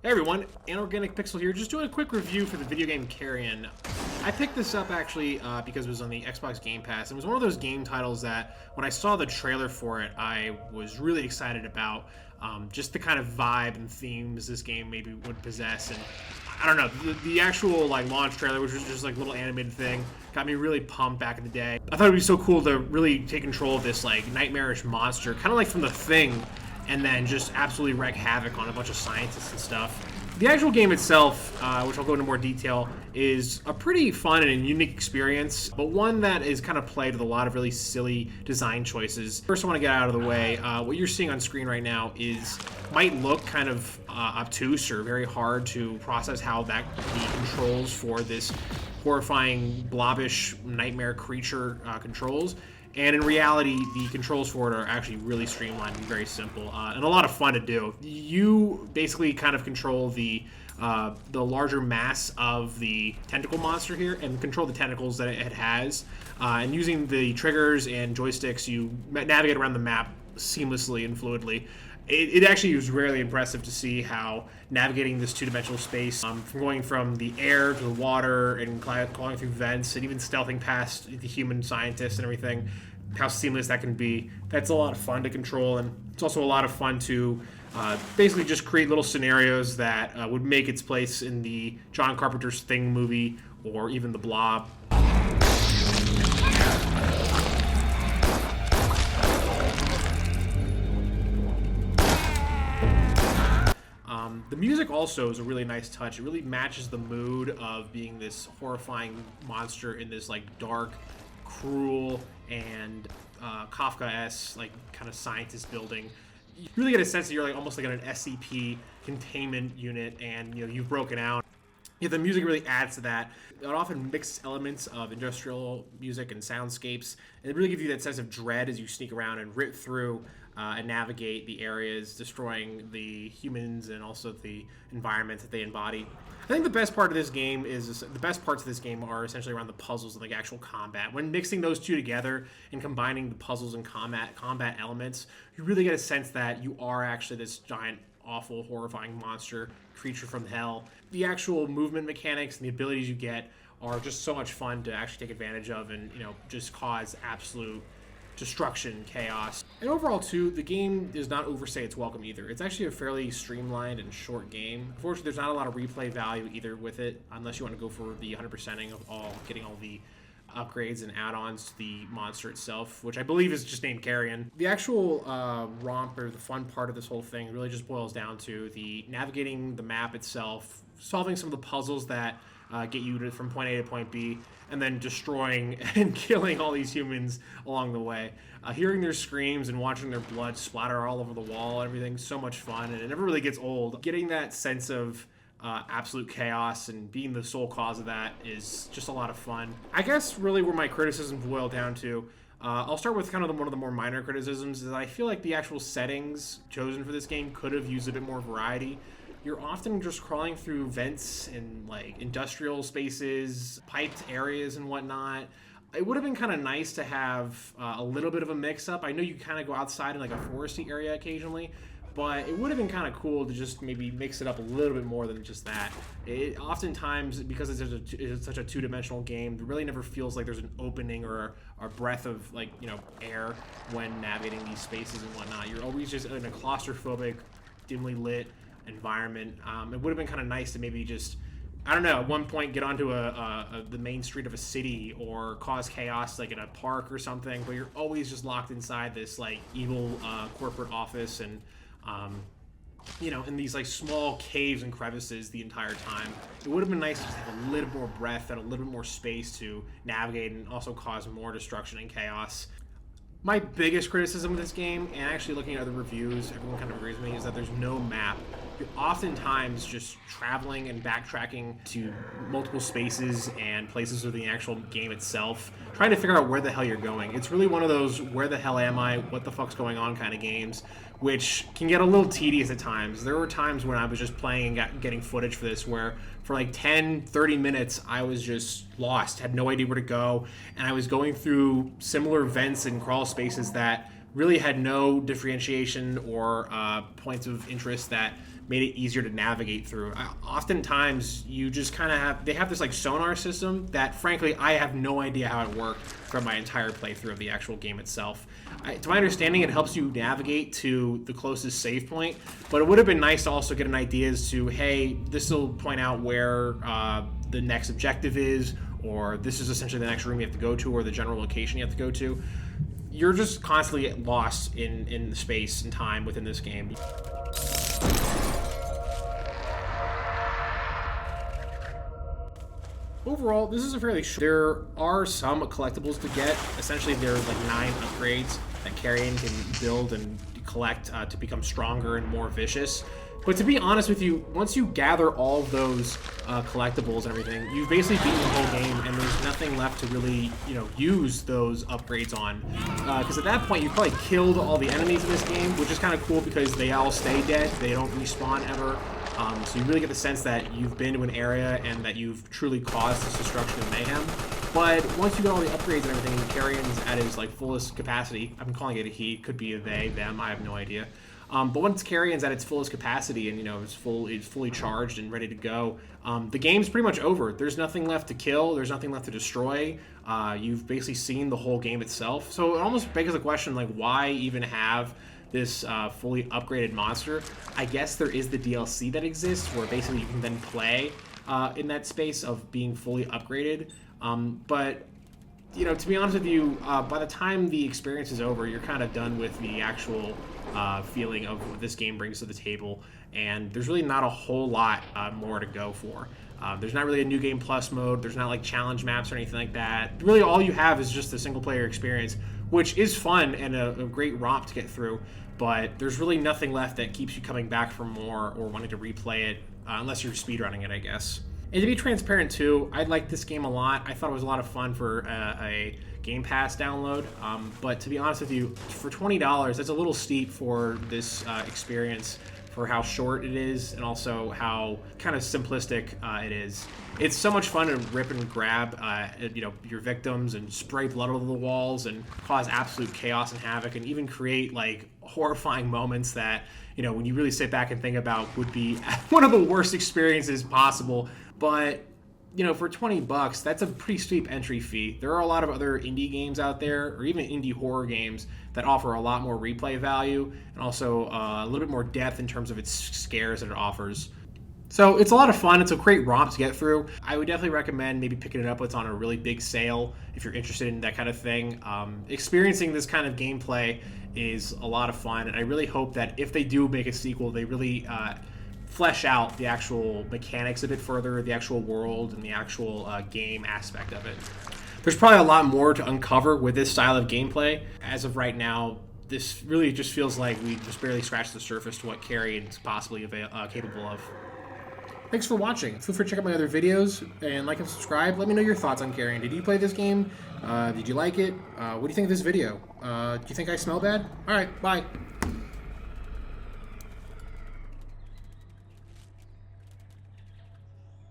Hey everyone, Inorganic Pixel here, just doing a quick review for the video game Carrion. I picked this up actually because it was on the Xbox Game Pass. It was one of those game titles that when I saw the trailer for it, I was really excited about. Just the kind of vibe and themes this game maybe would possess, and I don't know, the actual like launch trailer, which was just like a little animated thing, got me really pumped back in the day. I thought it'd be so cool to really take control of this like nightmarish monster, kind of like from The Thing, and then just absolutely wreak havoc on a bunch of scientists and stuff. The actual game itself, which I'll go into more detail, is a pretty fun and unique experience, but one that is kind of played with a lot of really silly design choices. First, I want to get out of the way. What you're seeing on screen right now might look kind of obtuse or very hard to process how the controls for this horrifying, blobbish nightmare creature controls. And in reality, the controls for it are actually really streamlined and very simple, and a lot of fun to do. You basically kind of control the larger mass of the tentacle monster here, and control the tentacles that it has. And using the triggers and joysticks, you navigate around the map seamlessly and fluidly. It actually was really impressive to see how navigating this two-dimensional space, from going from the air to the water and clawing through vents and even stealthing past the human scientists and everything, how seamless that can be. That's a lot of fun to control, and it's also a lot of fun to basically just create little scenarios that would make its place in the John Carpenter's Thing movie or even The Blob. The music also is a really nice touch. It really matches the mood of being this horrifying monster in this like dark, cruel, and Kafka-esque like kind of scientist building. You really get a sense that you're like almost like in an SCP containment unit, and you've broken out. Yeah, the music really adds to that. It often mixes elements of industrial music and soundscapes, and it really gives you that sense of dread as you sneak around and rip through and navigate the areas, destroying the humans and also the environment that they embody. I think the best part of this game the best parts of this game are essentially around the puzzles and like actual combat. When mixing those two together and combining the puzzles and combat elements, you really get a sense that you are actually this giant, awful, horrifying monster creature from hell. The actual movement mechanics and the abilities you get are just so much fun to actually take advantage of, and just cause absolute destruction, chaos. And overall too, the game does not overstay its welcome either. It's actually a fairly streamlined and short game. Unfortunately, there's not a lot of replay value either with it, unless you want to go for the 100%ing of getting all the upgrades and add-ons to the monster itself, which I believe is just named Carrion. The actual romp, or the fun part of this whole thing, really just boils down to the navigating the map itself, solving some of the puzzles that get you from point A to point B, and then destroying and killing all these humans along the way. Hearing their screams and watching their blood splatter all over the wall and everything, so much fun, and it never really gets old. Getting that sense of absolute chaos and being the sole cause of that is just a lot of fun. I guess really where my criticisms boil down to, I'll start with kind of one of the more minor criticisms, is I feel like the actual settings chosen for this game could have used a bit more variety. You're often just crawling through vents and like industrial spaces, piped areas and whatnot. It would have been kind of nice to have a little bit of a mix-up. I know you kind of go outside in like a foresty area occasionally, but it would have been kind of cool to just maybe mix it up a little bit more than just that. It oftentimes, because it's such a two-dimensional game, it really never feels like there's an opening or a breath of like air when navigating these spaces and whatnot. You're always just in a claustrophobic, dimly lit environment. It would have been kind of nice to maybe just, I don't know, at one point get onto the main street of a city or cause chaos like in a park or something, but you're always just locked inside this like evil corporate office, and in these like small caves and crevices the entire time. It would have been nice to just have a little more breath and a little bit more space to navigate and also cause more destruction and chaos. My biggest criticism of this game, and actually looking at other reviews, everyone kind of agrees with me, is that there's no map. You're oftentimes just traveling and backtracking to multiple spaces and places within the actual game itself, trying to figure out where the hell you're going. It's really one of those where the hell am I, what the fuck's going on kind of games, which can get a little tedious at times. There were times when I was just playing and getting footage for this where for like 10, 30 minutes I was just lost, had no idea where to go, and I was going through similar vents and crawl spaces that really had no differentiation or points of interest that made it easier to navigate through. Oftentimes, you just kind of they have this like sonar system that, frankly, I have no idea how it worked from my entire playthrough of the actual game itself. To my understanding, it helps you navigate to the closest save point, but it would have been nice to also get an idea as to, hey, this will point out where the next objective is, or this is essentially the next room you have to go to, or the general location you have to go to. You're just constantly lost in space and time within this game. Overall, this is a fairly short. There are some collectibles to get. Essentially, there's like 9 upgrades that Carrion can build and collect to become stronger and more vicious. But to be honest with you, once you gather all of those collectibles and everything, you've basically beaten the whole game, and there's nothing left to really, use those upgrades on. Because at that point, you've probably killed all the enemies in this game, which is kind of cool because they all stay dead. They don't respawn ever. So you really get the sense that you've been to an area and that you've truly caused this destruction and mayhem. But once you get all the upgrades and everything, Carrion's at his like fullest capacity. I'm calling it a he. Could be a they, them. I have no idea. But once Carrion's at its fullest capacity and it's fully charged and ready to go, the game's pretty much over. There's nothing left to kill. There's nothing left to destroy. You've basically seen the whole game itself. So it almost begs the question, like, why even have this fully upgraded monster? I guess there is the DLC that exists where basically you can then play in that space of being fully upgraded. But to be honest with you, by the time the experience is over, you're kind of done with the actual feeling of what this game brings to the table, and there's really not a whole lot more to go for. There's not really a new game plus mode. There's not like challenge maps or anything like that. Really, all you have is just the single player experience, which is fun and a great romp to get through, but there's really nothing left that keeps you coming back for more or wanting to replay it, unless you're speedrunning it, I guess. And to be transparent too, I liked this game a lot. I thought it was a lot of fun for a Game Pass download, but to be honest with you, for $20, that's a little steep for this experience, for how short it is and also how kind of simplistic it is. It's so much fun to rip and grab your victims and spray blood over the walls and cause absolute chaos and havoc, and even create like horrifying moments that when you really sit back and think about would be one of the worst experiences possible. But for $20, that's a pretty steep entry fee. There are a lot of other indie games out there, or even indie horror games, that offer a lot more replay value and also a little bit more depth in terms of its scares that it offers. So it's a lot of fun. It's a great romp to get through. I would definitely recommend maybe picking it up when it's on a really big sale if you're interested in that kind of thing. Experiencing this kind of gameplay is a lot of fun, and I really hope that if they do make a sequel, they really flesh out the actual mechanics a bit further, the actual world and the actual game aspect of it. There's probably a lot more to uncover with this style of gameplay. As of right now, this really just feels like we just barely scratched the surface to what Carrion's possibly capable of. Thanks for watching. Feel free to check out my other videos and like and subscribe. Let me know your thoughts on Carrion. Did you play this game? Did you like it? What do you think of this video? Do you think I smell bad? All right, bye.